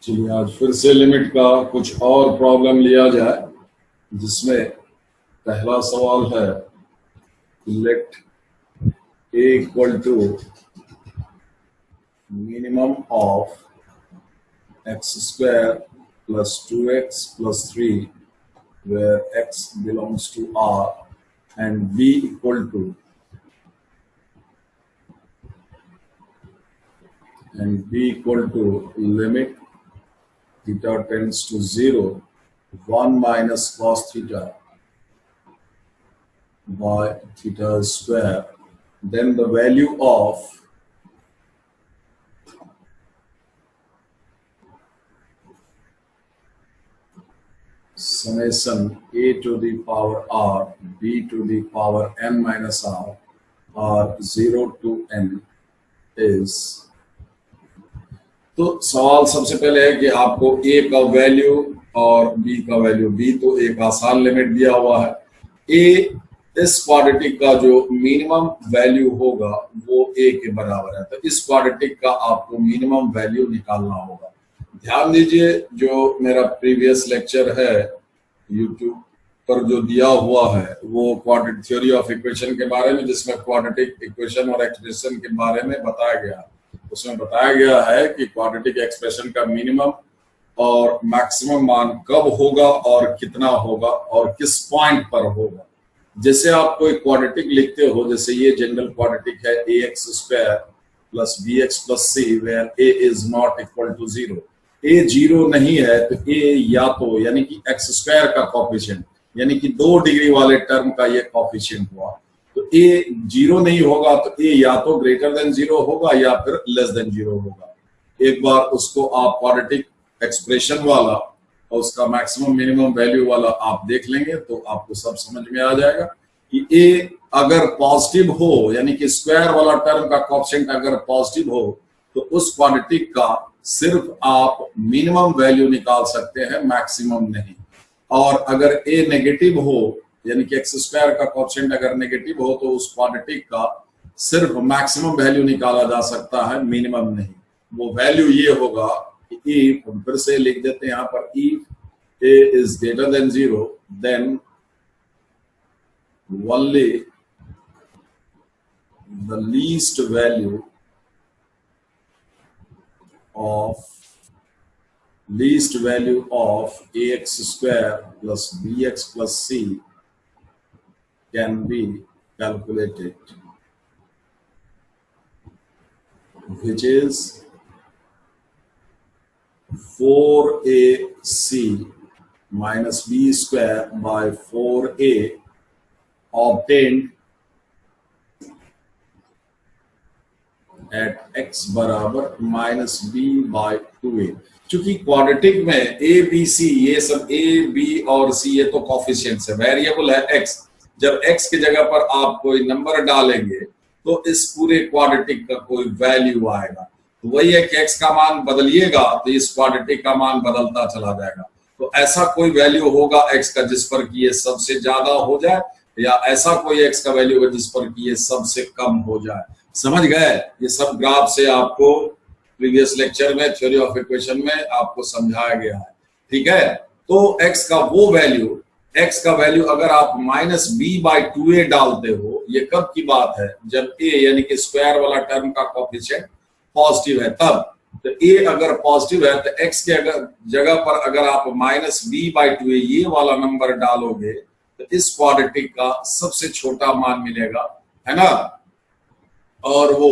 चलिए आज फिर से लिमिट का कुछ और प्रॉब्लम लिया जाए, जिसमें पहला सवाल है let a equal to minimum of x square plus 2x plus 3 where x belongs to R and b equal to limit theta tends to 0 1 minus cos theta by theta square, then the value of summation a to the power r b to the power n minus r 0 to n is। तो सवाल सबसे पहले है कि आपको a का value और b का वैल्यू, b तो एक आसान लिमिट दिया हुआ है, a इस क्वाड्रेटिक का जो मिनिमम वैल्यू होगा वो a के बराबर है, तो इस क्वाड्रेटिक का आपको मिनिमम वैल्यू निकालना होगा। ध्यान दीजिए, जो मेरा प्रीवियस लेक्चर है यूट्यूब पर जो दिया हुआ है वो क्वाड्रेटिक थ्योरी ऑफ इक्वेशन के बारे में, जिसमें क्वाड्रेटिक इक्वेशन और एक्सप्रेशन के बारे में बताया गया। उसमें बताया गया है कि क्वाड्रेटिक एक्सप्रेशन का मिनिमम और मैक्सिमम मान कब होगा और कितना होगा और किस पॉइंट पर होगा। जैसे आप कोई क्वाड्रेटिक लिखते हो, जैसे ये जनरल क्वाड्रेटिक है ax square plus bx plus c where a is not equal to 0। a 0 नहीं है तो a या तो यानी कि x स्क्वायर का कॉफिशिएंट यानी कि 2 डिग्री वाले टर्म का ये कॉफिशिएंट हुआ, तो a 0 नहीं होगा तो a या तो ग्रेटर देन 0 होगा या फिर लेस देन 0 होगा। एक बार उसको आप क्वाड्रेटिक एक्सप्रेशन वाला और उसका मैक्सिमम मिनिमम वैल्यू वाला आप देख लेंगे तो आपको सब समझ में आ जाएगा कि a अगर पॉजिटिव हो यानी कि स्क्वायर वाला टर्म का कोएफिशिएंट अगर पॉजिटिव हो तो उस क्वाड्रेटिक का सिर्फ आप मिनिमम वैल्यू निकाल सकते हैं, मैक्सिमम नहीं। और अगर a नेगेटिव हो यानी कि एक्स स्क्वायर का कोएफिशिएंट अगर नेगेटिव हो तो उस क्वाड्रेटिक का सिर्फ मैक्सिमम वैल्यू निकाला जा सकता है, मिनिमम नहीं। वो वैल्यू ये होगा कि if, फिर से लिख देते हैं यहाँ पर, if a is greater than 0 then only the least value of ax square plus bx plus c can be calculated, which is 4ac minus b square by 4a obtained at x बराबर minus B by 2a। चूंकि quadratic में a b c ये सब a b और c ये तो coefficients है, variable है x। जब x की जगह पर आप कोई नंबर डालेंगे तो इस पूरे क्वाड्रेटिक का कोई वैल्यू आएगा, तो वही है कि x का मान बदलिएगा तो इस क्वाड्रेटिक का मान बदलता चला जाएगा। तो ऐसा कोई वैल्यू होगा x का जिस पर कि ये सबसे ज्यादा हो जाए, या ऐसा कोई x का वैल्यू होगा जिस पर कि ये सबसे कम हो जाए। समझ गए? ये सब ग्राफ से आपको प्रीवियस लेक्चर में थ्योरी ऑफ इक्वेशन में आपको समझाया गया है, ठीक है। तो x का वैल्यू अगर आप माइनस बी बाई 2a डालते हो, ये कब की बात है? जब a यानी कि स्क्वायर वाला टर्म का कोएफिशिएंट पॉजिटिव है तब। तो a अगर पॉजिटिव है तो x के अगर जगह पर अगर आप माइनस बी बाई 2a ये वाला नंबर डालोगे तो इस क्वाड्रेटिक का सबसे छोटा मान मिलेगा, है ना। और वो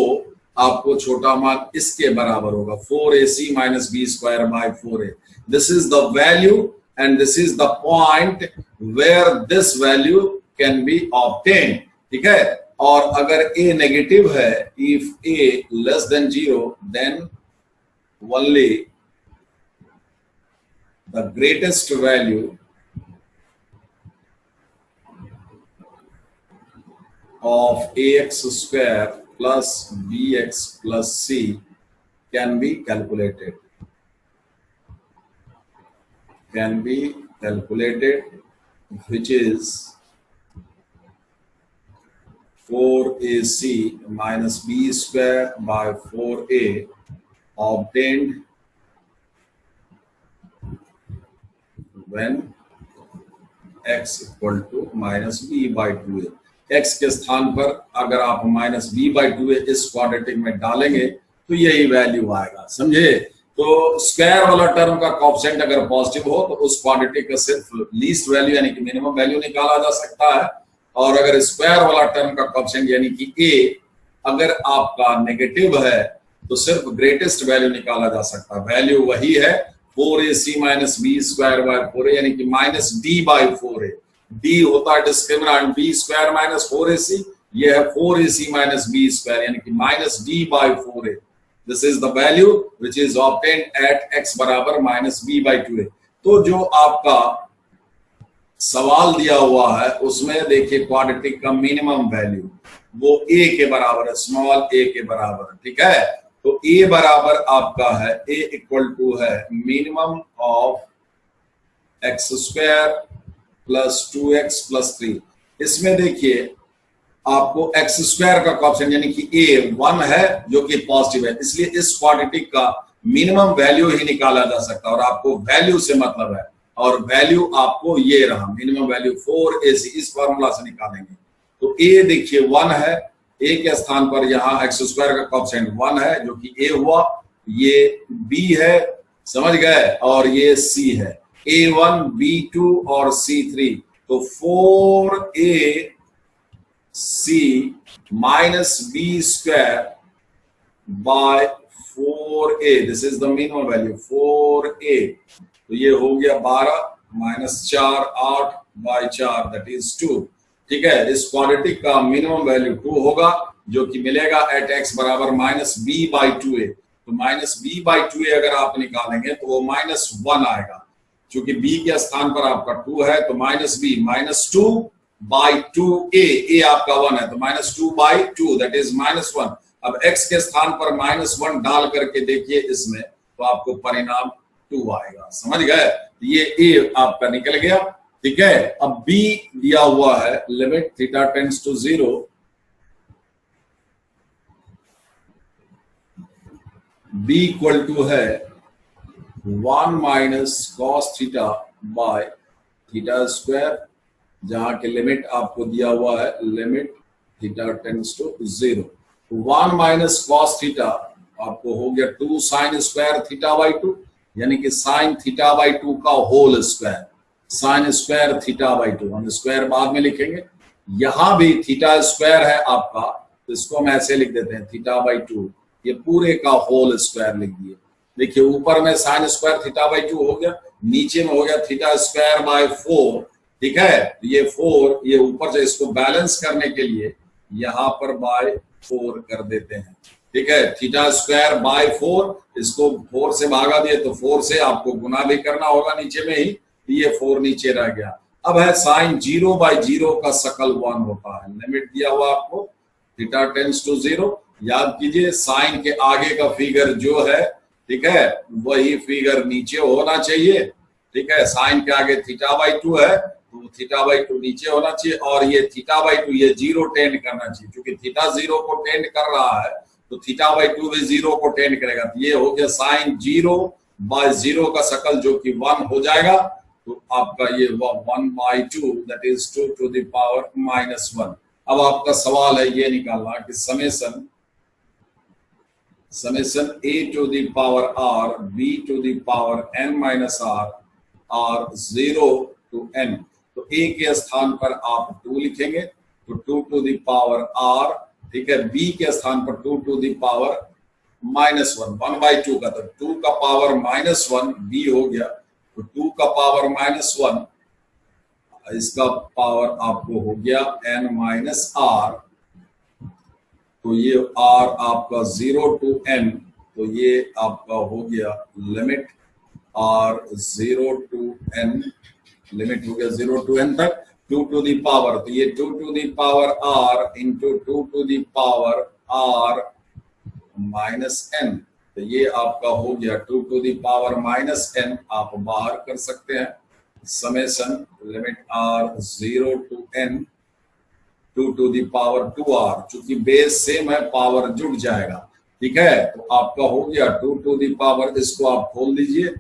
आपको छोटा मान इसके बराबर होगा 4ac minus B square by 4a। This is the value and this is the point where this value can be obtained, ठीक है। और अगर a नेगेटिव है, if a less than 0 then only the greatest value of ax square plus bx plus c can be calculated, which is 4ac minus b square by 4a obtained when x equal to minus B by two A. X के स्थान पर अगर आप minus B by two A इस quadratic में डालेंगे तो यही वैल्यू आएगा, समझे। तो स्क्वायर वाला टर्म का कोएफिशिएंट अगर पॉजिटिव हो तो उस क्वाड्रेटिक का सिर्फ लीस्ट वैल्यू यानी कि मिनिमम वैल्यू निकाला जा सकता है, और अगर स्क्वायर वाला टर्म का कोएफिशिएंट यानी कि a अगर आपका नेगेटिव है तो सिर्फ ग्रेटेस्ट वैल्यू निकाला जा सकता है। वैल्यू वही है 4ac minus B square by 4a यानी कि minus D by 4a। D होता है discriminant B square minus 4ac, ये है 4ac माइनस बी स्क्वायर यानी कि minus D by 4a। This is the value which is obtained at x बराबर minus B by 2a। तो जो आपका सवाल दिया हुआ है उसमें देखिए क्वाड्रेटिक का मिनिमम वैल्यू वो a के बराबर है, स्मॉल a के बराबर, ठीक है। तो a बराबर आपका है a इक्वल टू है minimum of x square plus 2x plus 3। इसमें देखिए आपको एक्स स्क्वायर का कोएफिशिएंट यानी कि a 1 है जो कि पॉजिटिव है, इसलिए इस क्वाड्रेटिक का मिनिमम वैल्यू ही निकाला जा सकता है और आपको वैल्यू से मतलब है, और वैल्यू आपको ये रहा मिनिमम वैल्यू 4ac, इस फॉर्मूला से निकालेंगे। तो a देखिए 1 है, a के स्थान पर यहाँ एक्स स्क्वायर का कोएफिशिएंट 1 है जो कि a हुआ, ये b है, समझ गए, और ये c है, a1 b2 और c3। तो 4ac minus b square by 4a, this is the minimum value 4a। तो ये हो गया 12 माइनस 4 8 बाई 4 दैट इज 2, ठीक है। इस क्वाड्रेटिक का मिनिमम वैल्यू 2 होगा जो कि मिलेगा एट x बराबर माइनस बी बाई 2a। तो माइनस बी बाई 2a अगर आप निकालेंगे तो वो माइनस 1 आएगा, क्योंकि b के स्थान पर आपका 2 है, तो minus b minus 2 by 2a, a आपका 1 है तो minus 2 by 2 that is minus 1। अब x के स्थान पर माइनस 1 डाल करके देखिए इसमें, तो आपको परिणाम 2 आएगा, समझ गए। ये a आपका निकल गया, ठीक है। अब b दिया हुआ है limit theta tends to 0, b equal to है 1 minus cos theta by theta square, जहां के लिमिट आपको दिया हुआ है limit theta tends to 0। 1 minus cos theta आपको हो गया 2 साइन स्क्वायर थीटा बाई 2 यानी कि साइन थीटा बाई 2 का whole square, sine square theta by 2, हम स्क्वायर बाद में लिखेंगे। यहां भी थीटा स्क्वायर है आपका, तो इसको हम ऐसे लिख देते हैं थीटा बाई 2, ये पूरे का होल स्क्वायर लिख दिए। देखिए ऊपर में साइन स्क्वायर थीटा बाई 2 हो गया, नीचे में हो गया थीटा स्क्वायर बाय 4, ठीक है। ये 4 ये ऊपर से इसको बैलेंस करने के लिए यहां पर बाय 4 कर देते हैं, ठीक है। थीटा स्क्वायर बाय 4, इसको 4 से भागा दिए तो 4 से आपको गुना भी करना होगा नीचे में ही, ये 4 नीचे रह गया। अब है साइन 0 बाई 0 का सकल 1 होता है, लिमिट दिया हुआ आपको थीटा टेंड्स टू 0। याद कीजिए साइन के आगे का फिगर जो है, ठीक है, वही फिगर नीचे होना चाहिए, ठीक है। साइन के आगे थीटा बाई 2 है तो थीटा बाई 2 नीचे होना चाहिए, और ये थीटा बाई 2 ये 0 टेंड करना चाहिए, क्योंकि थीटा 0 को टेंड कर रहा है तो थीटा बाई 2 भी 0 को टेंड करेगा। तो ये हो गया साइन 0 बाई 0 का सकल जो कि 1 हो जाएगा, तो आपका ये 1 by 2 that is 2 to the power minus 1। अब आपका सवाल है ये निकालना कि summation a to the power r b to the power n minus r 0 to n। तो a के स्थान पर आप 2 लिखेंगे तो 2 to the power r, ठीक है। b के स्थान पर 2 to the power minus 1, 1 by 2 का, तो 2 का पावर माइनस 1 b हो गया, तो 2 का पावर माइनस 1, इसका पावर आपको हो गया n माइनस r, तो ये r आपका 0 टू n, तो ये आपका हो गया limit r 0 to n, limit हो गया 0 टू n तक 2 टू दी पावर, तो ये 2 to the power r into 2 to the power r minus n, तो ये आपका हो गया 2 to the power minus n, आप बाहर कर सकते हैं। Summation limit r 0 to n 2 to the power 2r, चूंकि बेस सेम है पावर जुड़ जाएगा, ठीक है। तो आपका हो गया 2 टू दी पावर, इसको आप खोल दीजिए,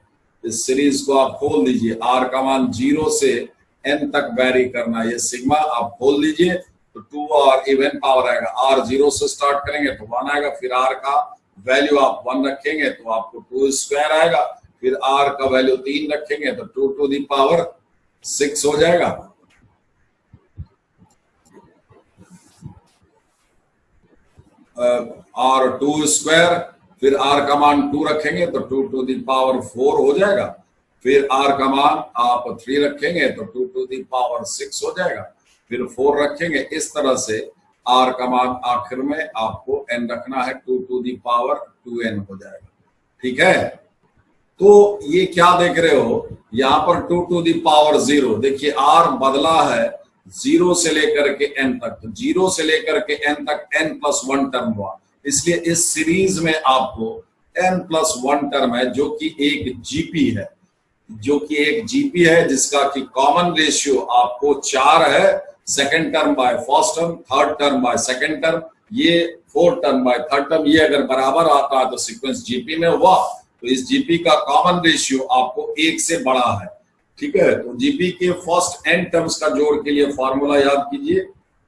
इस सीरीज को आप खोल दीजिए, आर का मान 0 से n तक वेरी करना है। ये सिग्मा आप खोल दीजिए तो 2 और इवन पावर आएगा। आर 0 से स्टार्ट करेंगे तो 1 आएगा, फिर आर का वैल्यू आप 1 रखेंगे तो आपको 2 स्क्वायर आएगा, फिर आर का वैल्यू 3 रखेंगे तो 2 टू दी पावर 6 हो जाएगा। आर 2 स्क्वायर, फिर आर का मान 2 रखेंगे तो 2 टू दी पावर 4 हो जाएगा, फिर आर का मान आप 3 रखेंगे तो 2 टू दी पावर 6 हो जाएगा, फिर 4 रखेंगे। इस तरह से आर का मान आखिर में आपको n रखना है, 2 टू दी पावर 2n हो जाएगा। ठीक है, तो ये क्या देख रहे हो यहाँ पर 2 टू दी पावर 0। देखिए आर बदला है 0 से लेकर के n तक, तो 0 से लेकर के n तक n+1 टर्म हुआ, इसलिए इस सीरीज में आपको n+1 टर्म है जो कि एक जीपी है, जिसका कि कॉमन रेशियो आपको 4 है, second term by first term, third term by second term, ये fourth term by third term. ये अगर बराबर आता है तो सीक्वेंस जीपी में हुआ, तो इस जीपी का कॉमन रेशियो आपको 1 से बड़ा है। ठीक है, तो जीपी के फर्स्ट n टर्म्स का जोड़ के लिए फॉर्मूला याद कीजिए,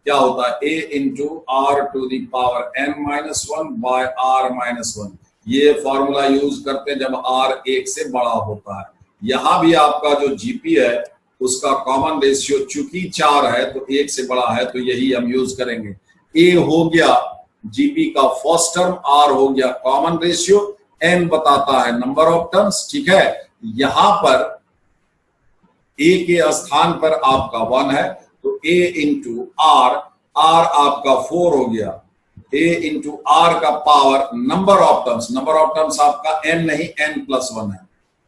क्या होता है, a into r to the power n-1 by r-1। ये फॉर्मूला यूज करते हैं जब r 1 से बड़ा होता है। यहां भी आपका जो जीपी है उसका कॉमन रेशियो चूंकि 4 है तो 1 से बड़ा है, तो यही हम यूज करेंगे। a हो गया जीपी का फर्स्ट टर्म, r हो गया कॉमन रेशियो, n बताता है नंबर ऑफ टर्म्स। ठीक है, यहां पर a के स्थान पर आपका 1 है तो a इंटू आर, आर आपका 4 हो गया, a इंटू आर का पावर नंबर ऑफ टर्म्स आपका n नहीं n+1 है,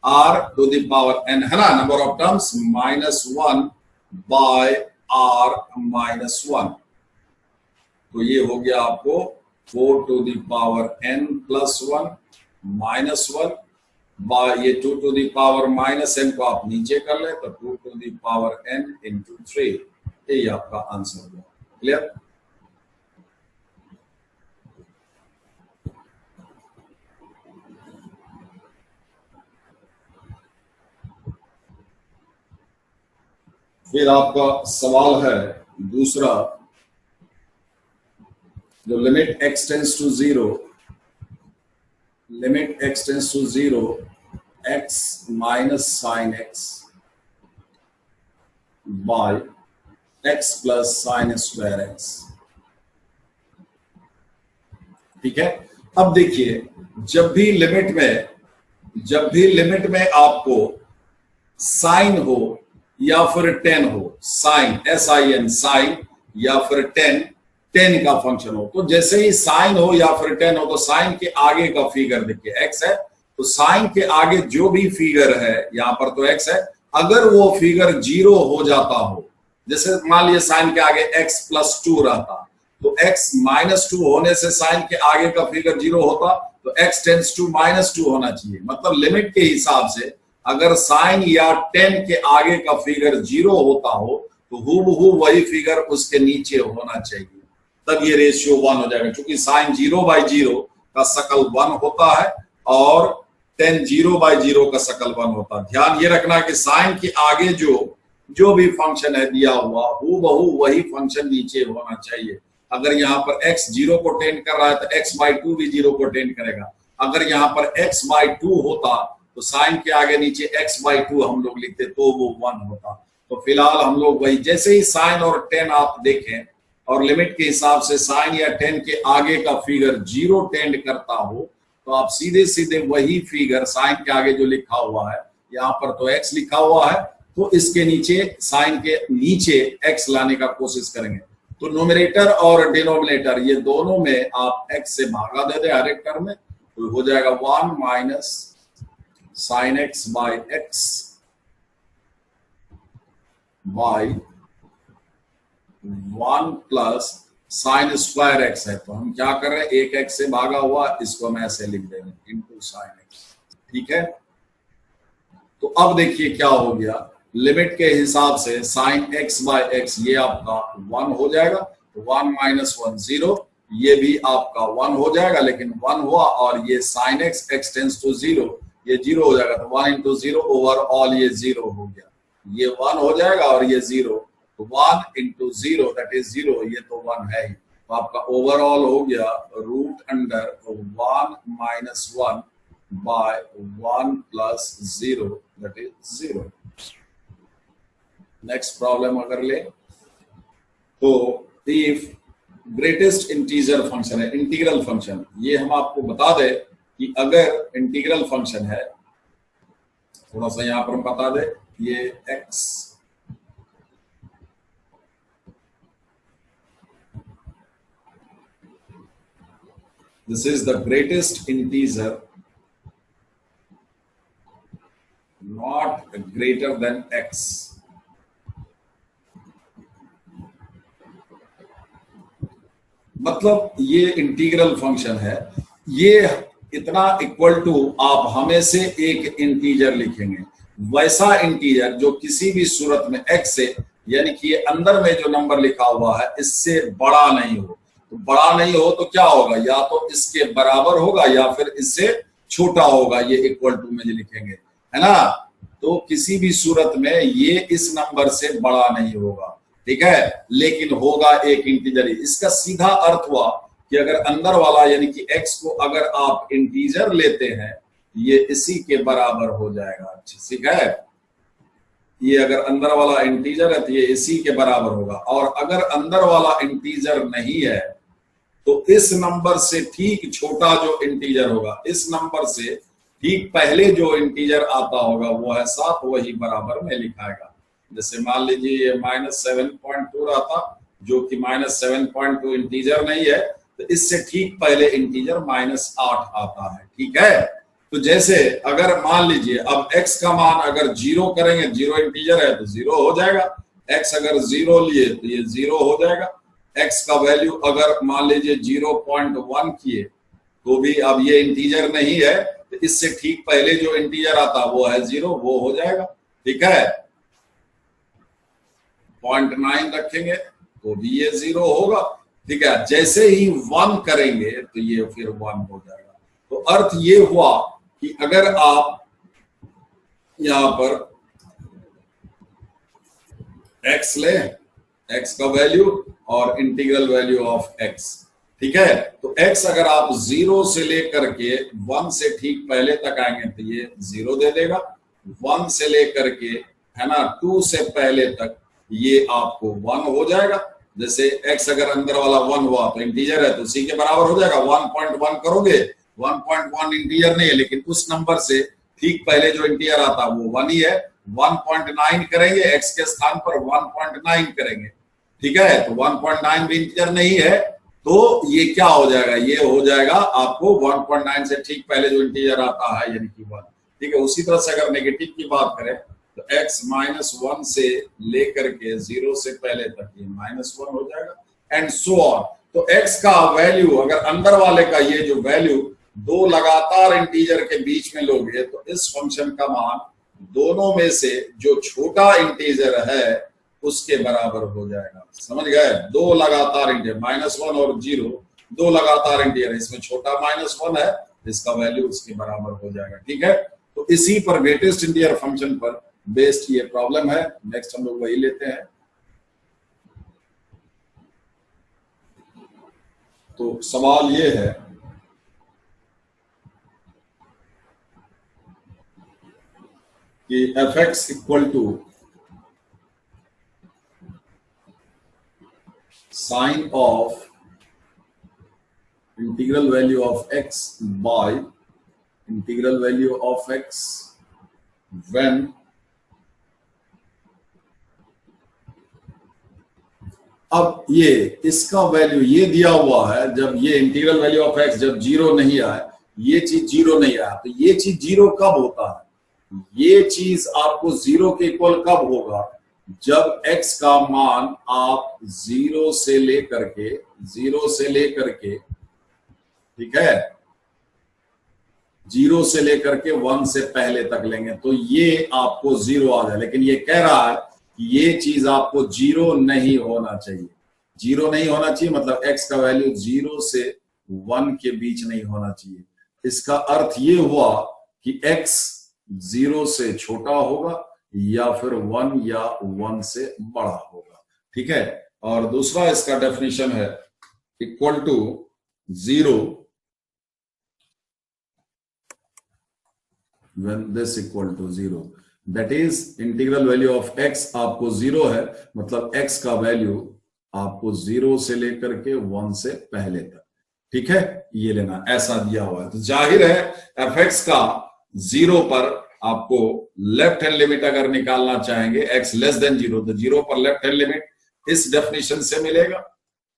r to the power n है ना, number of terms -1 bye r-1। तो ये हो गया आपको 4 to the power n+1 -1 bye ये 2 टू दी पावर -n को आप नीचे कर ले तो 2 to the power n into 3, यही आपका आंसर हुआ। क्लियर? फिर आपका सवाल है दूसरा, जो limit x tends to 0, x minus sine x by x plus sine square x। ठीक है, अब देखिए जब भी लिमिट में आपको साइन हो या फिर टेन हो, साइन SIN साइन या फिर टेन का फंक्शन हो, तो जैसे ही साइन हो या फिर टेन हो तो साइन के आगे का फिगर देखिए x है, तो साइन के आगे जो भी फिगर है यहाँ पर तो x है, अगर वो फिगर 0 हो जाता हो, जैसे मान लीजिए साइन के आगे x+2 रहता, तो x -2 होने से साइन के आगे का फिगर 0 होता, तो x टेंड्स टू -2 होना चाहिए। मतलब लिमिट के हिसाब से अगर साइन या टेन के आगे का फिगर 0 होता हो तो हूबहू वही फिगर उसके नीचे होना चाहिए, तब ये रेशियो 1 हो जाएगा। क्योंकि साइन 0/0 का शकल 1 होता है और टेन 0/0 का शकल 1 होता है। ध्यान ये रखना कि साइन के आगे जो भी फंक्शन है दिया हुआ हूबहू वही फंक्शन नीचे होना चाहिए। अगर यहाँ पर x 0 को टेंड कर रहा है तो x/2 भी 0 को टेंड करेगा। अगर यहाँ पर x/2 होता तो साइन के आगे नीचे x/2 हम लोग लिखते तो वो 1 होता। तो फिलहाल हम लोग वही, जैसे ही साइन और टेन आप देखें और लिमिट के हिसाब से साइन या टेन के आगे का फिगर 0 टेंड करता हो तो आप सीधे सीधे वही फिगर साइन के आगे जो लिखा हुआ है, यहाँ पर तो x लिखा हुआ है, तो इसके नीचे साइन के नीचे x लाने का कोशिश करेंगे। तो नोमिनेटर और डिनोमिनेटर ये दोनों में आप x से भागा दे दे हर एक टर्म में, तो हो जाएगा 1 minus sine x by x by 1 plus sine square x है। तो हम क्या कर रहे हैं, एक x से भागा हुआ इसको हम ऐसे लिख देंगे इंटू साइन x। ठीक है, तो अब देखिए क्या हो गया, लिमिट के हिसाब से साइन x बाय x ये आपका 1 हो जाएगा, तो 1 माइनस 1 0, ये भी आपका 1 हो जाएगा, लेकिन 1 हुआ और ये साइन x टेंड्स टू 0, ये 0 हो जाएगा, तो 1 इंटू 0 ओवरऑल ये 0 हो गया, ये 1 हो जाएगा और ये 0, तो 1 इंटू 0 दैट इज 0, ये तो 1 है ही, तो आपका ओवरऑल हो गया root under 1 minus 1 by 1 plus 0 that is 0। Next problem अगर ले तो इफ ग्रेटेस्ट इंटीजर फंक्शन है, इंटीग्रल फंक्शन, ये हम आपको बता दें कि अगर इंटीग्रल फंक्शन है, थोड़ा सा यहां पर हम बता दें, ये x this is the greatest integer not greater than x, मतलब ये इंटीग्रल फंक्शन है, ये इतना इक्वल टू आप हमें से एक इंटीजर लिखेंगे, वैसा इंटीजर जो किसी भी सूरत में x से, यानी कि ये अंदर में जो नंबर लिखा हुआ है इससे बड़ा नहीं हो, तो बड़ा नहीं हो तो क्या होगा, या तो इसके बराबर होगा या फिर इससे छोटा होगा, ये इक्वल टू में जो लिखेंगे, है ना, तो किसी भी सूरत में ये इस नंबर से बड़ा नहीं होगा, ठीक है, लेकिन होगा एक इंटीजर ही। इसका सीधा अर्थ हुआ कि अगर अंदर वाला यानी कि x को अगर आप इंटीजर लेते हैं, ये इसी के बराबर हो जाएगा, ठीक है, ये अगर अंदर वाला इंटीजर है तो ये इसी के बराबर होगा, और अगर अंदर वाला इंटीजर नहीं है तो इस नंबर से ठीक छोटा जो इंटीजर होगा, इस नंबर से ठीक पहले जो इंटीजर आता होगा वो है 7, वही बराबर में लिखाएगा। जैसे मान लीजिए ये -7.2 रहा था, जो कि -7.2 इंटीजर नहीं है, तो इससे ठीक पहले इंटीजर -8 आता है, ठीक है। तो जैसे अगर मान लीजिए अब x का मान अगर 0 करेंगे, 0 इंटीजर है तो 0 हो जाएगा, x अगर 0 लिए तो ये 0 हो जाएगा, x का वैल्यू अगर मान लीजिए 0.1 किए तो भी अब ये इंटीजर नहीं है, तो इससे ठीक पहले जो इंटीजर आता वो है 0, वो हो जाएगा, ठीक है। 0.9 रखेंगे तो भी ये 0 होगा, ठीक है। जैसे ही 1 करेंगे तो ये फिर 1 हो जाएगा। तो अर्थ ये हुआ कि अगर आप यहां पर x ले, x का वैल्यू और इंटीग्रल वैल्यू ऑफ x, ठीक है, तो x अगर आप 0 से लेकर के 1 से ठीक पहले तक आएंगे तो ये 0 दे देगा, 1 से लेकर के, है ना, 2 से पहले तक ये आपको 1 हो जाएगा। जैसे x अगर अंदर वाला 1 हुआ तो इंटीजर है तो उसी के बराबर हो जाएगा, 1.1 करोगे, 1.1 इंटीजर नहीं है, लेकिन उस नंबर से ठीक पहले जो इंटीजर आता वो 1 ही है। 1.9 करेंगे, x के स्थान पर 1.9 करेंगे, ठीक है, तो 1.9 भी इंटीजर नहीं है, तो ये क्या हो जाएगा, ये हो जाएगा आपको 1.9 से ठीक पहले जो इंटीजर आता है यानी कि 1, ठीक है। उसी तरह से अगर नेगेटिव की बात करें तो x -1 से लेकर के 0 से पहले तक ये -1 हो जाएगा एंड सो ऑन। तो x का वैल्यू अगर अंदर वाले का ये जो वैल्यू दो लगातार इंटीजर के बीच में लोगे तो इस फंक्शन का मान दोनों में से जो छोटा इंटीजर है उसके बराबर हो जाएगा, समझ गए। दो लगातार इंटीजर -1 और 0, दो लगातार इंटीजर, इसमें छोटा -1 है, इसका वैल्यू उसके बराबर हो जाएगा, ठीक है। तो इसी पर ग्रेटेस्ट इंटीजर फंक्शन पर बेस्ड ये प्रॉब्लम है। नेक्स्ट हम लोग वही लेते हैं। तो सवाल ये है कि f(x) equal to sine of integral value of x by integral value of x when अब ये इसका वैल्यू ये दिया हुआ है, जब ये इंटीग्रल वैल्यू ऑफ x जब 0 नहीं आए, ये चीज 0 नहीं आया, तो ये चीज 0 कब होता है, ये चीज आपको 0 के इक्वल कब होगा, जब x का मान आप 0 से लेकर के, ठीक है, 0 से लेकर के 1 से पहले तक लेंगे तो ये आपको 0 आ जाए। लेकिन ये कह रहा है ये चीज आपको 0 नहीं होना चाहिए, 0 नहीं होना चाहिए मतलब x का वैल्यू 0 से 1 के बीच नहीं होना चाहिए। इसका अर्थ ये हुआ कि x 0 से छोटा होगा या फिर 1 या 1 से बड़ा होगा। ठीक है, और दूसरा इसका डेफिनेशन है equal to 0 when this equal to 0, that is integral value of x आपको 0 है, मतलब x का वैल्यू आपको 0 से लेकर के 1 से पहले तक। ठीक है, ये लेना, ऐसा दिया हुआ है। तो जाहिर है fx का 0 पर आपको लेफ्ट हैंड लिमिट अगर निकालना चाहेंगे x लेस देन 0, तो 0 पर लेफ्ट हैंड लिमिट इस डेफिनेशन से मिलेगा,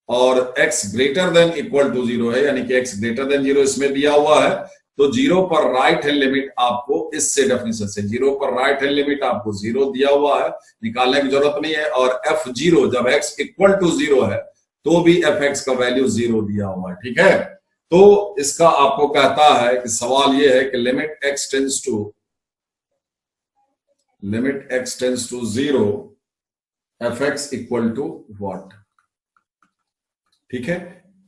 और x greater than equal to 0 है, यानी कि x ग्रेटर देन 0 इसमें दिया हुआ है, तो 0 पर राइट हैंड लिमिट आपको इससे डेफिनेशन से 0 पर राइट हैंड लिमिट आपको 0 दिया हुआ है, निकालने की जरूरत नहीं है। और f0 जब x इक्वल टू 0 है तो भी fx का वैल्यू 0 दिया हुआ है। ठीक है, तो इसका आपको कहता है कि सवाल यह है कि limit x tends to 0 fx equal to what. ठीक है,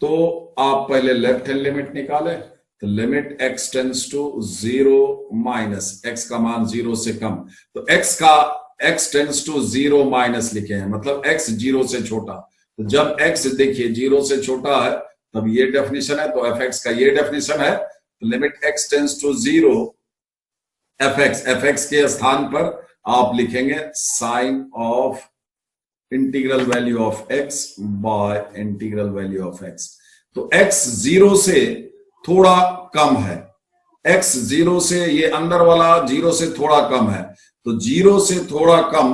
तो आप पहले लेफ्ट हैंड लिमिट निकालें, तो limit x tends to 0 minus x का मान 0 से कम, तो x टेंड्स टू 0 माइनस लिखे हैं, मतलब x 0 से छोटा। तो जब x देखिए 0 से छोटा है तब ये डेफिनेशन है, तो fx का ये डेफिनेशन है। तो limit x tends to 0 fx के स्थान पर आप लिखेंगे sine of integral value of x by integral value of x। तो x 0 से थोड़ा कम है, x 0 से, ये अंदर वाला 0 से थोड़ा कम है, तो 0 से थोड़ा कम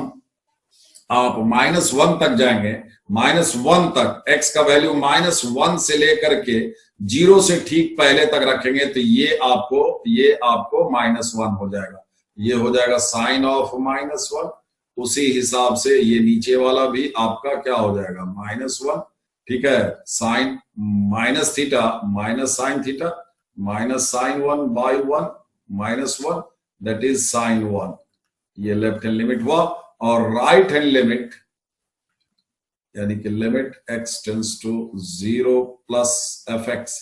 आप -1 तक जाएंगे, -1 तक x का वैल्यू -1 से लेकर के 0 से ठीक पहले तक रखेंगे, तो ये आपको -1 हो जाएगा, ये हो जाएगा साइन ऑफ -1। उसी हिसाब से ये नीचे वाला भी आपका क्या हो जाएगा, -1। ठीक है, sine minus theta minus sine theta minus sine 1 by 1 -1, that is sine 1। ये लेफ्ट हैंड लिमिट हुआ, और राइट हैंड लिमिट यानी कि limit x tends to 0 plus fx,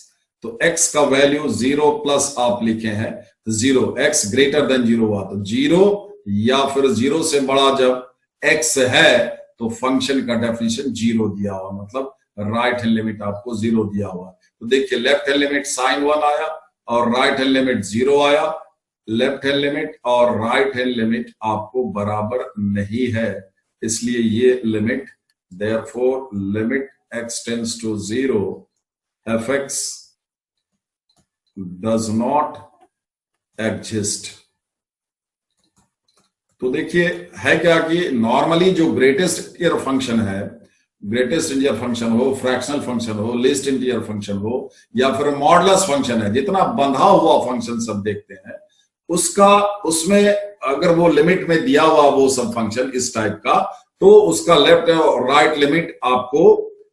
तो x का वैल्यू 0 प्लस आप लिखे हैं, तो 0, x ग्रेटर देन 0 हुआ, तो 0 या फिर 0 से बड़ा जब x है तो फंक्शन का डेफिनेशन 0 दिया हुआ, मतलब राइट हैंड लिमिट आपको 0 दिया हुआ। तो देखिए लेफ्ट हैंड लिमिट साइन 1 आया और राइट हैंड लिमिट 0 आया। लेफ्ट हैंड लिमिट और राइट हैंड लिमिट आपको बराबर नहीं है, इसलिए ये limit, therefore limit x tends to 0 fx does not exist. तो देखिए है क्या कि नॉर्मली जो ग्रेटेस्ट इंटीजर फंक्शन है, ग्रेटेस्ट इंटीजर फंक्शन हो, फ्रैक्शनल फंक्शन हो, लीस्ट इंटीजर फंक्शन हो, या फिर मॉडुलस फंक्शन है, जितना बंधा हुआ फंक्शन सब देखते हैं, उसमें अगर वो लिमिट में दिया हुआ वो सब फंक्शन इस टाइप का, तो उसका लेफ्ट और राइट लिमिट आपको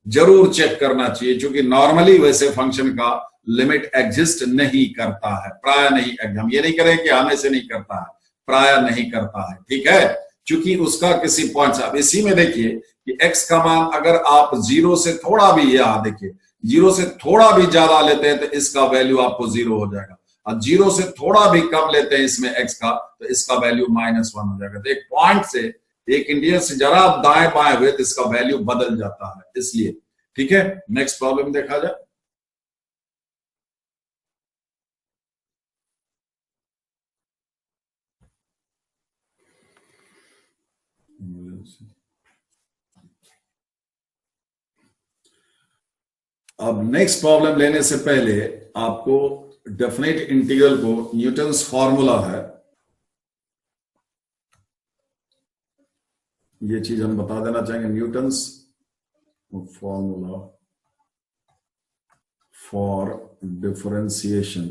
जरूर चेक करना चाहिए, क्योंकि नॉर्मली वैसे फंक्शन का लिमिट एग्जिस्ट नहीं करता है, प्राय नहीं। हम ये नहीं करें कि हमेशा नहीं करता है, प्राय नहीं करता है। ठीक है, क्योंकि उसका किसी पॉइंट, अब इसी में देखिए कि x का मान अगर आप 0 से थोड़ा भी, यहां देखिए 0 से थोड़ा भी ज्यादा लेते हैं तो इसका वैल्यू आपको 0 हो जाएगा, और 0 से थोड़ा भी कम लेते हैं इसमें x का, तो इसका वैल्यू -1 हो जाएगा। तो एक पॉइंट से, एक इंडियन से जरा आप दाएं बाएं हुए तो इसका वैल्यू बदल जाता है, इसलिए। ठीक है, नेक्स्ट प्रॉब्लम देखा जाए। अब नेक्स्ट प्रॉब्लम लेने से पहले आपको डेफिनेट इंटीग्रल को, न्यूटन्स फॉर्मूला है, ये चीज हम बता देना चाहेंगे। Newton's formula for differentiation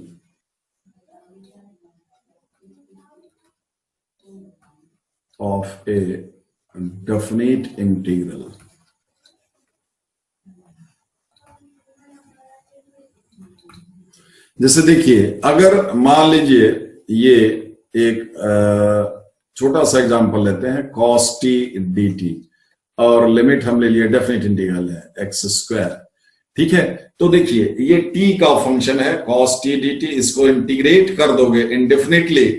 of a definite integral. जैसे देखिए, अगर मान लीजिए ये एक छोटा सा एग्जांपल लेते हैं, cos t dt, और लिमिट हम ले लिए, डेफिनेट इंटीग्रल है x स्क्वायर। ठीक है। तो देखिए ये t का फंक्शन है cos t dt, इसको इंटीग्रेट कर दोगे इंडेफिनिटली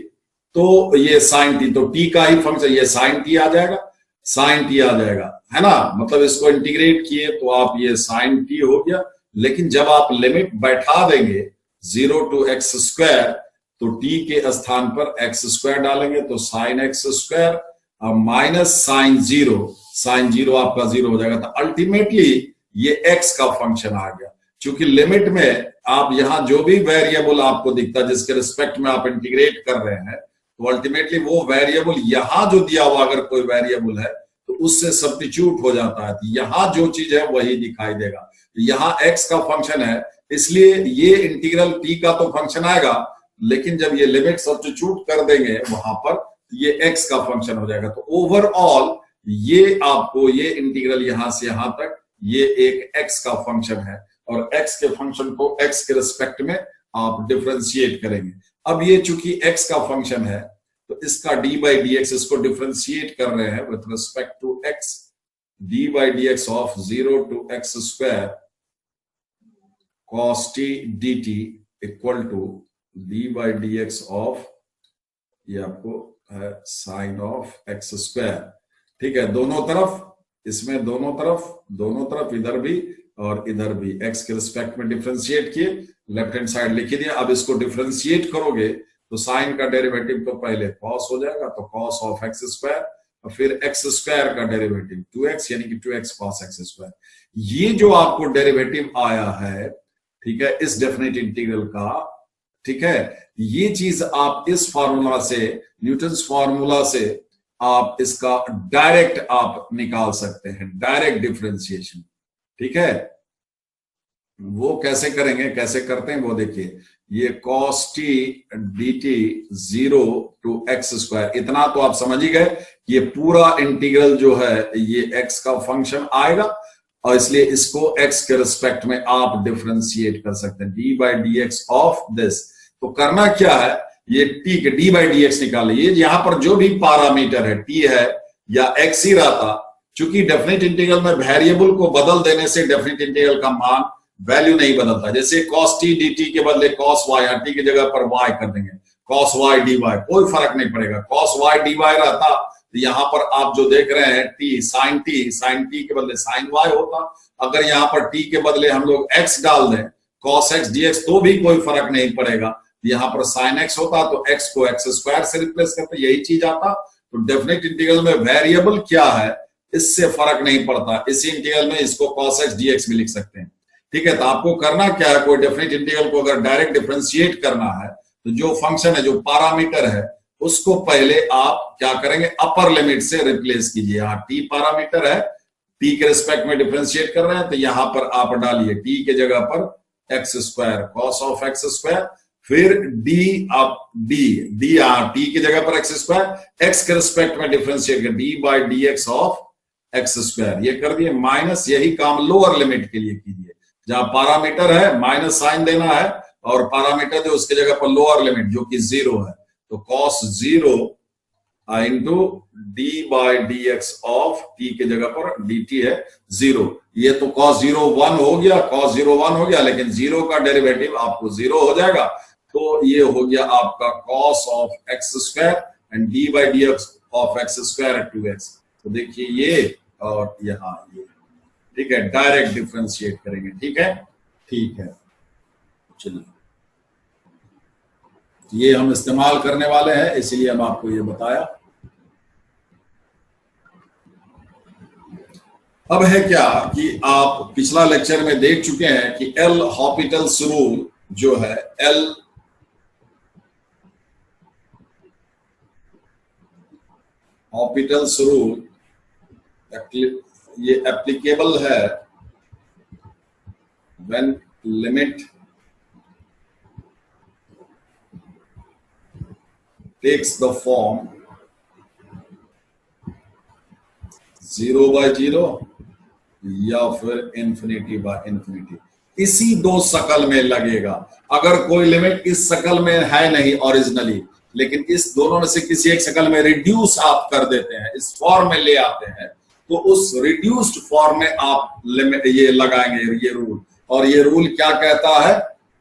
तो ये sin t, तो t का ही फंक्शन, ये sin t आ जाएगा, sin t आ जाएगा, है ना। मतलब इसको इंटीग्रेट किए तो आप ये sin t हो गया। लेकिन जब आप लिमिट बैठा देंगे 0 to x स्क्वायर, तो t के स्थान पर x स्क्वायर डालेंगे तो sin x square minus sine zero आपका 0 हो जाएगा। तो अल्टीमेटली ये x का फंक्शन आ गया। क्योंकि लिमिट में आप यहां जो भी वेरिएबल आपको दिखता है जिसके रिस्पेक्ट में आप इंटीग्रेट कर रहे हैं, तो अल्टीमेटली वो वेरिएबल यहां जो दिया हुआ अगर कोई वेरिएबल है तो उससे सब्स्टिट्यूट हो जाता है, तो यहां जो चीज है वही दिखाई देगा। यहां x का फंक्शन है, इसलिए ये इंटीग्रल t का तो फंक्शन आएगा, लेकिन जब ये लिमिट सब्स्टिट्यूट कर देंगे वहां पर ये x का फंक्शन हो जाएगा। तो ओवरऑल ये आपको ये इंटीग्रल यहां से यहां तक ये एक x का फंक्शन है, और x के फंक्शन को x के रिस्पेक्ट में आप डिफरेंशिएट करेंगे। अब ये चूंकि x का फंक्शन है तो इसका d बाई डी एक्स, इसको डिफरेंशिएट कर रहे हैं with respect to x, d by d x of 0 to x square cos t dt equal to d by d x of, ये आपको है साइन ऑफ x स्क्वायर। ठीक है, दोनों तरफ, इसमें दोनों तरफ इधर भी और इधर भी x के रिस्पेक्ट में डिफरेंशिएट किए, लेफ्ट हैंड साइड लिख दिया। अब इसको डिफरेंशिएट करोगे तो साइन का डेरिवेटिव तो पहले cos हो जाएगा, तो cos ऑफ x स्क्वायर, और फिर x स्क्वायर का डेरिवेटिव 2x, यानी कि 2x cos x स्क्वायर। ये जो आपको डेरिवेटिव आया है, ठीक है, इस डेफिनेट इंटीग्रल का, ठीक है, ये चीज आप इस फार्मूला से, न्यूटन्स फार्मूला से आप इसका डायरेक्ट आप निकाल सकते हैं, डायरेक्ट डिफरेंशिएशन। ठीक है, वो कैसे करेंगे, कैसे करते हैं वो देखिए। ये cos t dt 0 to x square, इतना तो आप समझ ही गए, ये पूरा इंटीग्रल जो है ये x का फंक्शन आएगा, और इसलिए इसको x के रिस्पेक्ट में आप डिफरेंशिएट कर सकते हैं, d by d x of this. तो करना क्या है, ये t के d बाई डी एक्स निकालिए, यहां पर जो भी पैरामीटर है t है या x ही रहता, चूंकि डेफिनेट इंटीग्रल में वेरिएबल को बदल देने से डेफिनेट इंटीग्रल का मान वैल्यू नहीं बदलता। जैसे cos t dt के बदले cos y, t की जगह पर y कर देंगे, cos y dy, कोई फर्क नहीं पड़ेगा। cos y dy रहता तो यहां पर आप जो देख रहे हैं sin t के बदले sin y होता। अगर यहां पर t के बदले हम लोग x डाल दें, cos x dx, तो भी कोई फर्क नहीं पड़ेगा। यहां पर sin x होता तो x को x स्क्वायर से रिप्लेस करते, यही चीज आता। तो डेफिनेट इंटीग्रल में वेरिएबल क्या है इससे फर्क नहीं पड़ता, इसी इंटीग्रल में इसको cos x dx में लिख सकते हैं। ठीक है, तो आपको करना क्या है, कोई डेफिनेट इंटीग्रल को अगर डायरेक्ट डिफरेंशिएट करना है तो जो फंक्शन है, जो पैरामीटर है, उसको पहले आप क्या करेंगे, अपर लिमिट से रिप्लेस कीजिए। यहाँ t पैरामीटर है, t के रिस्पेक्ट में डिफरेंशिएट कर रहे हैं, तो यहां पर आप डालिए t के जगह पर x square cos of x square, फिर d आप d t के जगह पर x स्क्वायर, x के रिस्पेक्ट में डिफरेंशिएट कर d by d x of x square, ये कर दिए माइनस। यही काम लोअर लिमिट के लिए कीजिए, जहां पैरामीटर है माइनस साइन देना है, और पैरामीटर जो उसके जगह पर लोअर लिमिट जो कि 0 है, तो cos 0 into d by d x of t के जगह पर dt है 0। ये तो cos 0 1 हो गया, cos 0 1 हो गया, लेकिन 0 का डेरिवेटिव आपको 0 हो जाएगा, तो ये हो गया आपका cos of x square and d by d x of x square 2x। तो देखिए ये और यहाँ ये, ठीक है, डायरेक्ट डिफरेंशिएट करेंगे। ठीक है, ठीक है, चलिए ये हम इस्तेमाल करने वाले हैं, इसीलिए हम आपको ये बताया। अब है क्या कि आप पिछला लेक्चर में देख चुके हैं कि एल हॉपिटल्स रूल जो है, एल हॉपिटल्स रूल ये एप्लीकेबल है when limit takes the form 0 by 0 या फिर इंफिनिटी बाय इंफिनिटी। इसी दो शकल में लगेगा। अगर कोई लिमिट इस शकल में है नहीं ओरिजिनली, लेकिन इस दोनों में से किसी एक शकल में रिड्यूस आप कर देते हैं, इस फॉर्म में ले आते हैं, तो उस रिड्यूस्ड फॉर्म में आप लिमिट ये लगाएंगे, ये रूल। और ये रूल क्या कहता है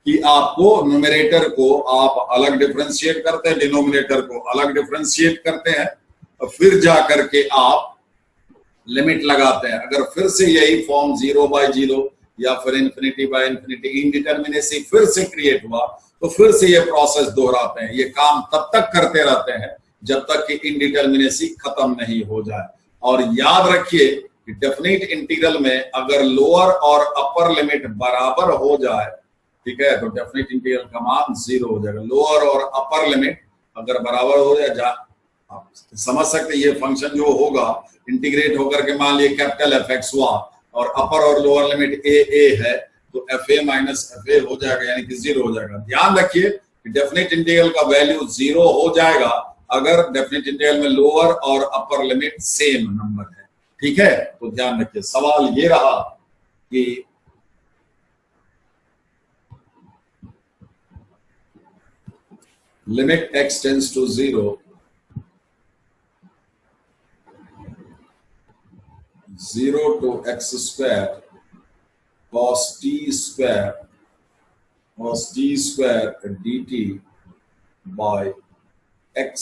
कि आपको न्यूमरेटर को आप अलग डिफरेंशिएट करते हैं, डिनोमिनेटर को अलग डिफरेंशिएट करते हैं, और फिर जा करके आप लिमिट लगाते हैं। अगर फिर से यही फॉर्म 0/0 या फिर इंफिनिटी बाय इंफिनिटी इनडिटर्मिनेसी फिर से क्रिएट हुआ, तो फिर से ये प्रोसेस दोहराते हैं। ये काम तब तक करते रहते हैं जब तक कि इनडिटर्मिनेसी खत्म नहीं हो जाए। और याद रखिए कि डेफिनेट इंटीग्रल में अगर लोअर और अपर लिमिट बराबर हो जाए, ठीक है, तो डेफिनेट इंटीग्रल का मान 0 हो जाएगा। लोअर और अपर लिमिट अगर बराबर हो जाए, आप समझ सकते ये फंक्शन जो होगा इंटीग्रेट होकर के मान लिए कैपिटल एफ एक्स हुआ और अपर और लोअर लिमिट ए है, तो F A minus F A हो जाएगा, यानी कि 0 हो जाएगा। ध्यान रखिए कि डेफिनेट इंटीग्रल का वैल्यू 0 हो जाएगा अगर डेफिनेट इंटीग्रल में लोअर और अपर लिमिट सेम नंबर है, ठीक है। तो ध्यान रखिए, सवाल ये रहा कि limit x tends to 0 to x square cos t square dt by x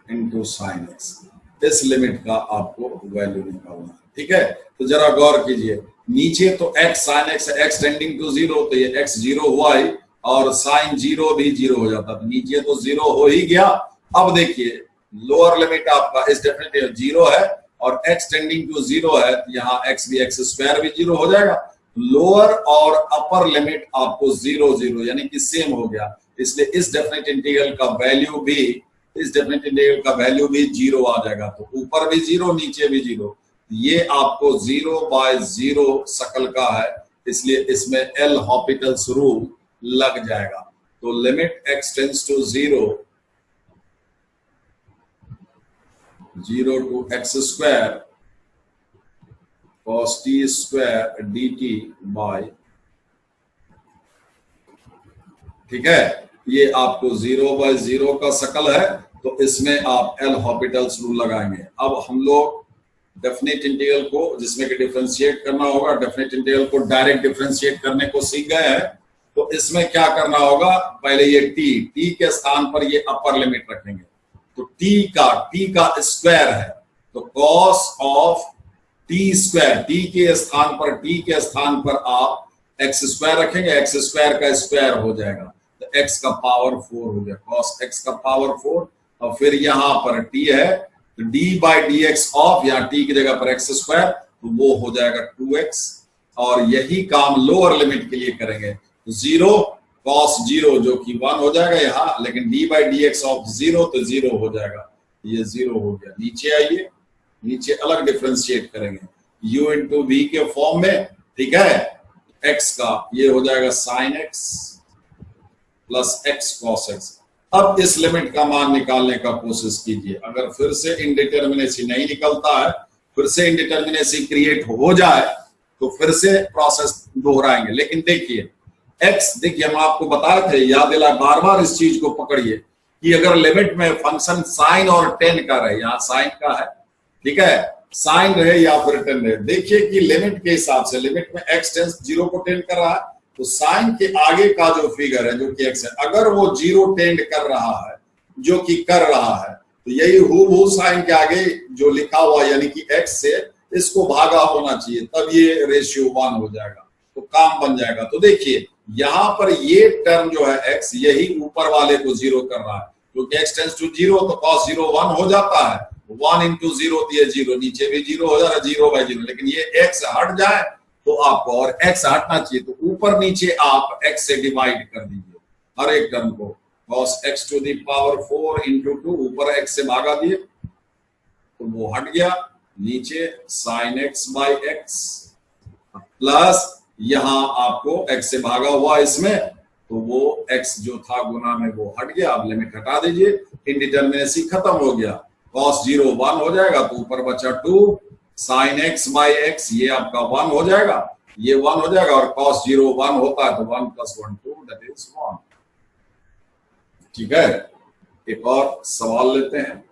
into sin x। इस लिमिट का आपको वैल्यू निकालना है, ठीक है। तो जरा गौर कीजिए, नीचे तो x sin x, x tending to 0, तो ये x 0 हुआ ही और sin 0 भी 0 हो जाता, तो नीचे तो 0 हो ही गया। अब देखिए लोअर लिमिट आपका इस डेफिनेटली 0 है और x टेंडिंग टू 0 है, तो यहाँ x भी x स्क्वायर भी 0 हो जाएगा। लोअर और अपर लिमिट आपको 0 0 यानी कि सेम हो गया, इसलिए इस डेफिनेट इंटीग्रल का वैल्यू भी 0 आ जाएगा। तो ऊपर भी 0 नीचे भी 0, ये आपको 0/0 शकल का है, इसलिए इसमें एल हॉपिटल्स रूल लग जाएगा। तो limit x tends to 0 to x square cos t square dt by, ठीक है, ये आपको 0/0 का शकल है, तो इसमें आप एल हॉपिटल्स रूल लगाएंगे। अब हम लोग डेफिनेट इंटीग्रल को जिसमें कि डिफरेंशिएट करना होगा, डेफिनेट इंटीग्रल को डायरेक्ट डिफरेंशिएट करने को सीख गए हैं, तो इसमें क्या करना होगा, पहले ये t के स्थान पर ये अपर लिमिट रखेंगे, तो t का स्क्वायर है, तो cos of t square, t के स्थान पर आप x स्क्वायर रखेंगे, x स्क्वायर का स्क्वायर हो जाएगा, तो x का पावर 4 हो गया, cos x का पावर 4, और फिर यहां पर t है, तो d/dx ऑफ, यहाँ t की जगह पर x स्क्वायर, तो वो हो जाएगा 2x, और यही काम लोअर लिमिट के लिए करेंगे, तो 0 cos 0 जो कि 1 हो जाएगा यहाँ, लेकिन d/dx ऑफ 0 तो 0 हो जाएगा, ये 0 हो गया। नीचे आइए, नीचे अलग डिफरेंशिएट करेंगे u इंटू v के फॉर्म में, ठीक है, x का ये हो जाएगा sin x plus x cos x। अब इस लिमिट का मान निकालने का कोशिश कीजिए, अगर फिर से इनडिटर्मिनेसी नहीं निकलता है, फिर से इनडिटर्मिनेसी क्रिएट हो जाए, तो फिर से प्रोसेस दोहराएंगे। लेकिन देखिए देखिए हम आपको बताए थे, याद दिला, बार बार इस चीज को पकड़िए कि अगर लिमिट में फंक्शन साइन और टेन का रहे, यहाँ साइन का है, ठीक है, साइन रहे या फिर टेन रहे, देखिए कि लिमिट के हिसाब से, लिमिट में x टेंस 0 को टेंड कर रहा है, तो साइन के आगे का जो फिगर है जो कि x है, अगर वो 0 टेंड कर रहा है, जो कि कर रहा है, तो यही हूबहू साइन के आगे जो लिखा हुआ यानी कि x से इसको भागा होना चाहिए, तब ये रेशियो 1 हो जाएगा, तो काम बन जाएगा। तो देखिए यहां पर ये टर्म जो है x, यही ऊपर वाले को 0 कर रहा है, क्योंकि x टेंस टू 0 तो cos 0 1 हो जाता है, 1 into 0 तो ये 0, नीचे भी 0 हो जा रहा है, 0/0, लेकिन ये x हट जाए तो आपको, और x हटना चाहिए तो ऊपर नीचे आप x से डिवाइड कर दीजिए हर एक टर्म को, cos x to the power 4 into 2, ऊपर x से भागा दिए तो वो हट गया, नीचे sin x by x plus यहां आपको x से भागा हुआ इसमें, तो वो x जो था गुना में वो हट गया, अब लिमिट हटा दीजिए, इनडिटर्मिनेसी खत्म हो गया, cos 0 1 हो जाएगा, तो ऊपर बचा 2 sin x by x, ये आपका 1 हो जाएगा, ये 1 हो जाएगा, और cos 0 1 होता है तो 1 + 1 2, दैट इज 1। ठीक है, एक और सवाल लेते हैं।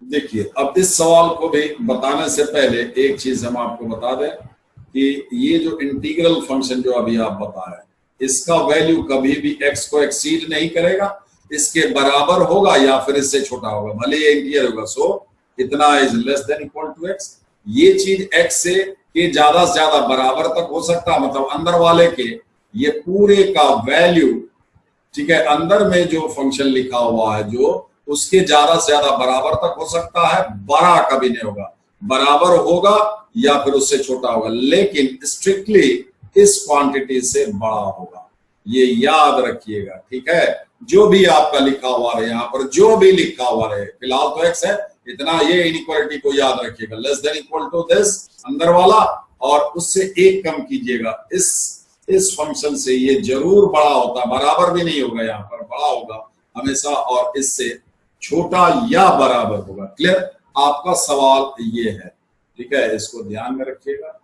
देखिए अब इस सवाल को भी बताने से पहले एक चीज हम आपको बता दें कि ये जो इंटीग्रल फंक्शन जो अभी आप बताए, इसका वैल्यू कभी भी x को एक्सीड नहीं करेगा, इसके बराबर होगा या फिर इससे छोटा होगा, भले ये इंटीजर होगा। सो इतना is less than equal to x। ये चीज x से के ज्यादा से ज्यादा बराबर तक हो सकता है, मतलब अंदर वाले के ये पूरे का वैल्यू, ठीक है, अंदर में जो फंक्शन लिखा हुआ है जो उसके ज्यादा से ज्यादा बराबर तक हो सकता है, बड़ा कभी नहीं होगा, बराबर होगा या फिर उससे छोटा होगा, लेकिन स्ट्रिक्टली इस क्वांटिटी से बड़ा होगा, ये याद रखिएगा। ठीक है, जो भी आपका लिखा हुआ रहे, यहाँ पर जो भी लिखा हुआ रहे, फिलहाल तो x है, इतना ये इनइक्वालिटी को याद रखिएगा, less than equal to this अंदर वाला, और उससे एक कम कीजिएगा। इस फंक्शन से ये जरूर बड़ा होता, बराबर भी नहीं होगा, यहाँ पर बड़ा होगा हमेशा, और इससे छोटा या बराबर होगा। क्लियर? आपका सवाल ये है, ठीक है, इसको ध्यान में रखिएगा,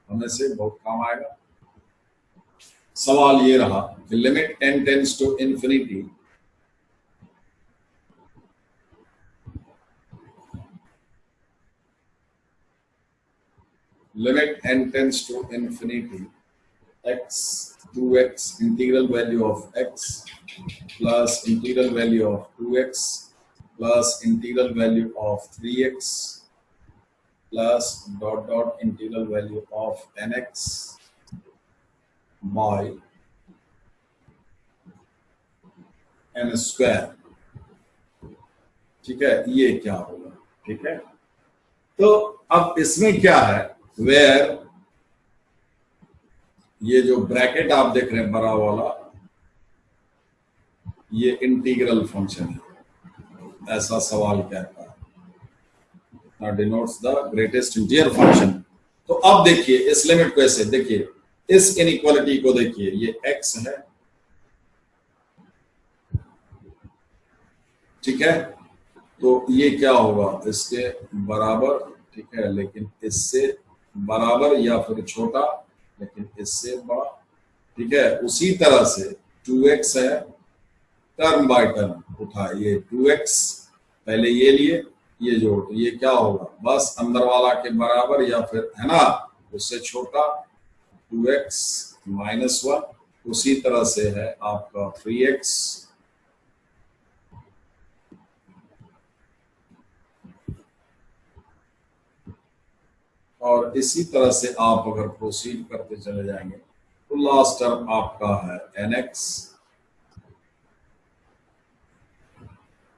हमें से बहुत काम आएगा। सवाल ये रहा कि limit n tends to infinity limit n tends to infinity x 2x integral value of x plus integral value of 2x plus integral value of 3x plus dot dot integral value of nx by n square। ठीक है, ये क्या होगा? ठीक है, तो अब इसमें क्या है, वेयर ये जो ब्रैकेट आप देख रहे हैं बड़ा वाला, ये इंटीग्रल फंक्शन है, ऐसा सवाल कहता है, denotes the greatest integer function. तो अब देखिए इस लिमिट को ऐसे देखिए, इस इनइक्वालिटी को देखिए, ये x है, ठीक है, तो ये क्या होगा, इसके बराबर, ठीक है, लेकिन इससे बराबर या फिर छोटा लेकिन इससे बड़ा। ठीक है, उसी तरह से 2x है, टर्म बाय टर्म उठा, ये 2x पहले ये लिए, ये जोड़, तो ये क्या होगा, बस अंदर वाला के बराबर या फिर, है ना, उससे छोटा 2x माइनस 1। उसी तरह से है आपका 3x, और इसी तरह से आप अगर प्रोसीड करते चले जाएंगे तो लास्ट टर्म आपका है nx,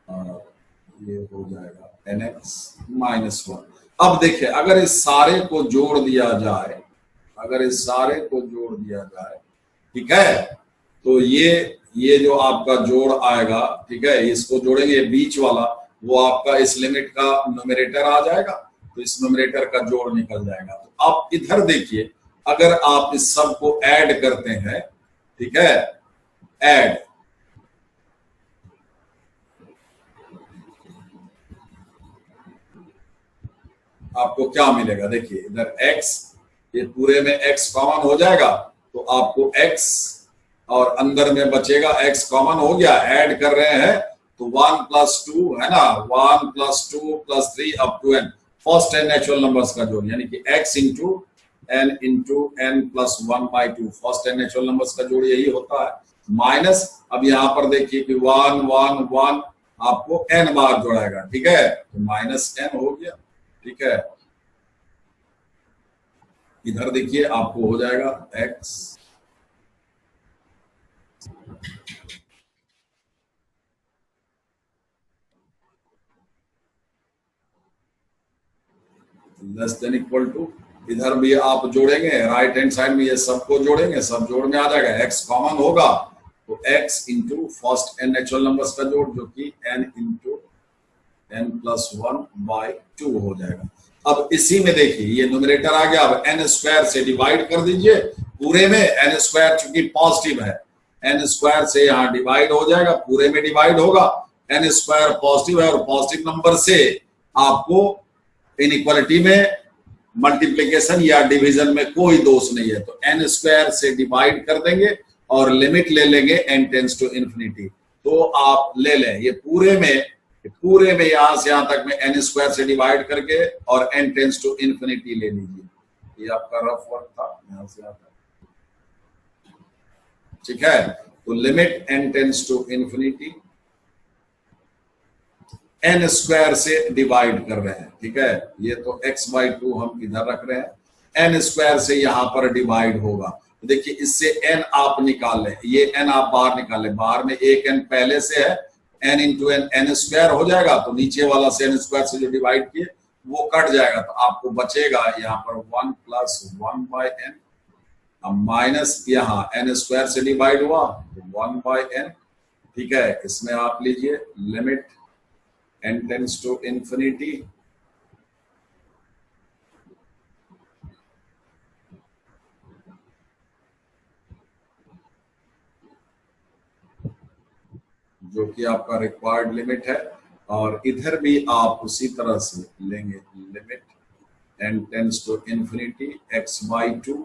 और ये हो जाएगा nx माइनस 1। अब देखिए अगर इस सारे को जोड़ दिया जाए, अगर इस सारे को जोड़ दिया जाए, ठीक है, तो ये जो आपका जोड़ आएगा, ठीक है, इसको जोड़ेंगे, बीच वाला वो आपका इस लिमिट का न्यूमरेटर आ जाएगा, तो इस न्यूमरेटर का जोड़ निकल जाएगा। तो आप इधर देखिए, अगर आप इस सब को ऐड करते हैं, ठीक है, ऐड, आपको क्या मिलेगा, देखिए इधर x, ये पूरे में x कॉमन हो जाएगा, तो आपको x और अंदर में बचेगा, x कॉमन हो गया, ऐड कर रहे हैं तो 1 + 2 है ना, 1 + 2 + 3 up to n, first n natural numbers का जोड़, यानी कि x into n + 1/2, first n natural numbers का जोड़ यही होता है, माइनस, अब यहाँ पर देखिए कि 1 1 1 आपको n बार जोड़ाएगा, ठीक है, तो -n हो गया। ठीक है, इधर देखिए आपको हो जाएगा x less than equal to, इधर भी आप जोड़ेंगे, राइट हैंड साइड में ये सबको जोड़ेंगे, सब जोड़ में आ जाएगा, x कॉमन होगा तो x into first n natural numbers का जोड़, जो कि n इंटू n + 1/2 हो जाएगा। अब इसी में देखिए ये न्यूमरेटर आ गया, अब n स्क्वायर से डिवाइड कर दीजिए, पूरे में n स्क्वायर चूंकि पॉजिटिव है, n स्क्वायर से यहाँ डिवाइड हो जाएगा, पूरे में डिवाइड होगा, n स्क्वायर पॉजिटिव है और पॉजिटिव नंबर से आपको इनइक्वालिटी में मल्टीप्लिकेशन या डिवीजन में कोई दोष नहीं है, तो n स्क्वायर से डिवाइड कर देंगे और लिमिट ले लेंगे n टेंड्स टू इंफिनिटी, तो आप ले लें, ये पूरे में कि पूरे में यहां से यहां तक में n स्क्वायर से डिवाइड करके और n टेंस टू इंफिनिटी ले लीजिए। ये आपका रफ वर्क था यहां से यहां तक, ठीक है। तो limit n tends to infinity, n square से डिवाइड कर रहे हैं, ठीक है। ये तो x/2 हम इधर रख रहे हैं, n स्क्वायर से यहां पर डिवाइड होगा। तो देखिए इससे n आप निकाल लें, ये n आप बाहर निकाल लें, बाहर में एक n पहले से है, n into n n square हो जाएगा, तो नीचे वाला से n स्क्वायर से जो डिवाइड किए वो कट जाएगा, तो आपको बचेगा यहाँ पर 1 + 1/n, अब माइनस यहाँ n स्क्वायर से डिवाइड हुआ तो 1/n, ठीक है। इसमें आप लीजिए limit n tends to infinity, जो कि आपका रिक्वायर्ड लिमिट है, और इधर भी आप उसी तरह से लेंगे limit n tends to infinity x/2,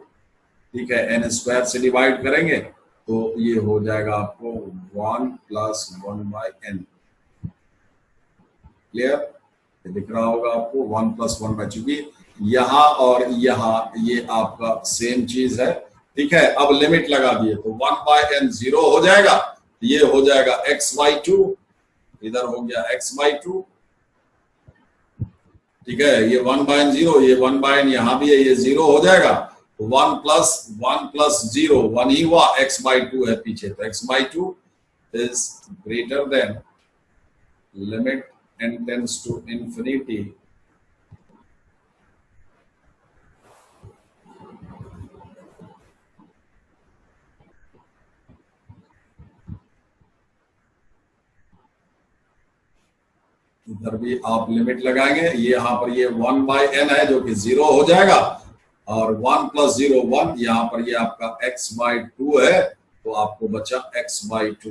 ठीक है। n स्क्वायर से डिवाइड करेंगे तो ये हो जाएगा आपको 1 + 1/n, क्लियर, ये दिख रहा होगा आपको 1 + 1/, चूंकि यहाँ और यहाँ ये आपका सेम चीज है, ठीक है। अब लिमिट लगा दिए तो 1/n 0 हो जाएगा, ये हो जाएगा x/2, इधर हो गया x/2, ठीक है। ये 1/n 0, ये 1/n यहाँ भी है, ये 0 हो जाएगा, तो 1 + 1 + 0 1 ही हुआ, x/2 है पीछे, तो x/2 is greater than limit n tends to infinity इधर भी आप लिमिट लगाएंगे, ये यहाँ पर ये 1/n है जो कि 0 हो जाएगा, और 1 + 0 1, यहाँ पर ये आपका x/2 है, तो आपको बचा x/2।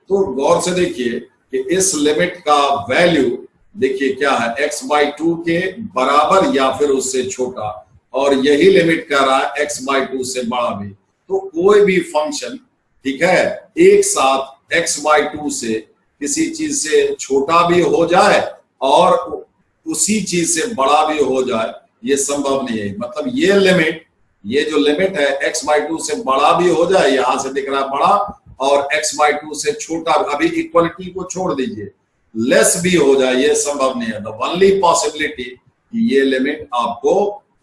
तो गौर से देखिए कि इस लिमिट का वैल्यू देखिए क्या है, x/2 के बराबर या फिर उससे छोटा, और यही लिमिट कह रहा है x/2 से बड़ा भी। तो कोई भी फंक्शन, ठीक है, एक साथ x/2 से किसी चीज से छोटा भी हो जाए और उसी चीज से बड़ा भी हो जाए, ये संभव नहीं है। मतलब ये लिमिट, ये जो लिमिट है x/2 से बड़ा भी हो जाए, यहां से दिख रहा है बड़ा, और x/2 से छोटा, अभी इक्वलिटी को छोड़ दीजिए, लेस भी हो जाए, ये संभव नहीं है। द ओनली पॉसिबिलिटी कि ये लिमिट आपको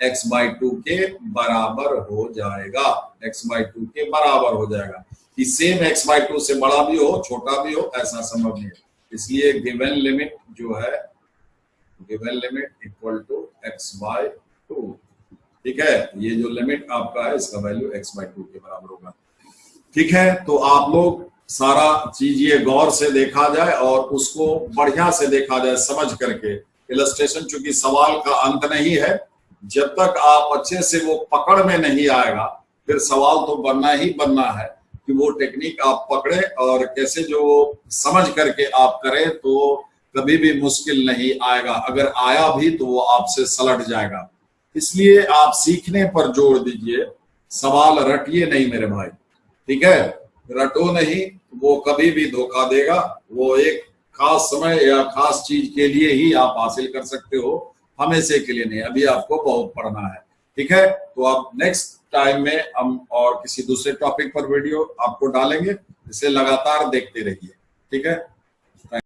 x/2 के बराबर हो जाएगा, x/2 के बराबर हो जाएगा। कि सेम x/2 से बड़ा भी हो छोटा भी हो, ऐसा संभव नहीं है। इसलिए गिवन लिमिट जो है, given limit equal to x/2, ठीक है। ये जो लिमिट आपका है इसका वैल्यू x/2 के बराबर होगा, ठीक है। तो आप लोग सारा चीज ये गौर से देखा जाए और उसको बढ़िया से देखा जाए समझ करके। इलस्ट्रेशन चूंकि सवाल का अंत नहीं है, जब तक आप अच्छे से वो पकड़ में नहीं आएगा फिर सवाल तो बनना ही बनना है कि वो टेक्निक आप पकड़े और कैसे जो समझ करके आप करें, तो कभी भी मुश्किल नहीं आएगा। अगर आया भी तो वो आपसे सलट जाएगा। इसलिए आप सीखने पर जोर दीजिए, सवाल रटिए नहीं मेरे भाई, ठीक है। रटो नहीं, वो कभी भी धोखा देगा। वो एक खास समय या खास चीज के लिए ही आप हासिल कर सकते हो, हमेशा के लिए नहीं। अभी आपको बहुत पढ़ना है, ठीक है। तो अब नेक्स्ट टाइम में हम और किसी दूसरे टॉपिक पर वीडियो आपको डालेंगे, इसे लगातार देखते रहिए, ठीक है।